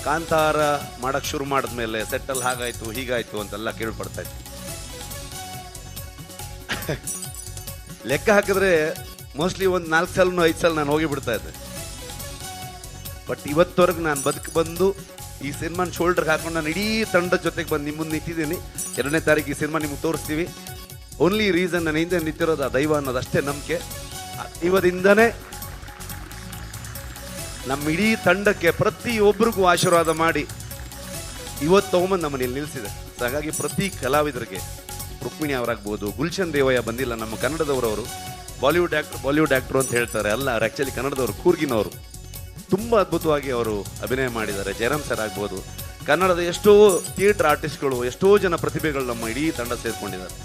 ಕಾಂತಾರ ಮಾಡಕ್ ಶುರು ಮಾಡಿದ್ಮೇಲೆ ಸೆಟ್ಟಲ್ ಹಾಗಾಯ್ತು ಹೀಗಾಯ್ತು ಅಂತೆಲ್ಲ ಕೇಳ್ಪಡ್ತಾ ಇತ್ತು. ಲೆಕ್ಕ ಹಾಕಿದ್ರೆ ಮೋಸ್ಟ್ಲಿ ಒಂದು 4 ಸಲನೋ 5 ಸಲ ನಾನು ಹೋಗಿ ಬಿಡ್ತಾ ಇದ್ದೆ. ಬಟ್ ಇವತ್ತವರೆಗೂ ನಾನು ಬಂದು ಈ ಸಿನಿಮಾನ ಶೋಲ್ಡರ್ಗೆ ಹಾಕೊಂಡು ನಾನು ಇಡೀ ತಂಡದ ಜೊತೆಗೆ ಬಂದು ನಿಮ್ಮ ಮುಂದೆ ನಿಂತಿದ್ದೀನಿ. 2ನೇ ತಾರೀಕು ಈ ಸಿನಿಮಾ ನಿಮ್ಗೆ ತೋರಿಸ್ತೀವಿ. ಓನ್ಲಿ ರೀಸನ್ ನನ್ನ ಹಿಂದೆ ನಿಂತಿರೋದು ಆ ದೈವ ಅನ್ನೋದಷ್ಟೇ ನಂಬಿಕೆ. ದೈವದಿಂದನೇ ನಮ್ಮ ಇಡೀ ತಂಡಕ್ಕೆ ಪ್ರತಿಯೊಬ್ಬರಿಗೂ ಆಶೀರ್ವಾದ ಮಾಡಿ ಇವತ್ತು ತಗೊಂಬಂದು ನಮ್ಮನ್ನು ಇಲ್ಲಿ ನಿಲ್ಲಿಸಿದೆ. ಹಾಗಾಗಿ ಪ್ರತಿ ಕಲಾವಿದರಿಗೆ, ರುಕ್ಮಿಣಿ ಅವರಾಗ್ಬೋದು, ಗುಲ್ಶನ್ ದೇವಯ್ಯ ಬಂದಿಲ್ಲ, ನಮ್ಮ ಕನ್ನಡದವರವರು, ಬಾಲಿವುಡ್ ಆ್ಯಕ್ಟ್ರು ಅಂತ ಹೇಳ್ತಾರೆ, ಅಲ್ಲ ಅವ್ರು ಆ್ಯಕ್ಚುಲಿ ಕನ್ನಡದವರು, ಕೂರ್ಗಿನವರು. ತುಂಬ ಅದ್ಭುತವಾಗಿ ಅವರು ಅಭಿನಯ ಮಾಡಿದ್ದಾರೆ. ಜಯರಾಮ್ ಸರ್ ಆಗ್ಬೋದು, ಕನ್ನಡದ ಎಷ್ಟೋ ಥಿಯೇಟರ್ ಆರ್ಟಿಸ್ಟ್ಗಳು, ಎಷ್ಟೋ ಜನ ಪ್ರತಿಭೆಗಳು ನಮ್ಮ ಇಡೀ ತಂಡ ಸೇರಿಕೊಂಡಿದ್ದಾರೆ.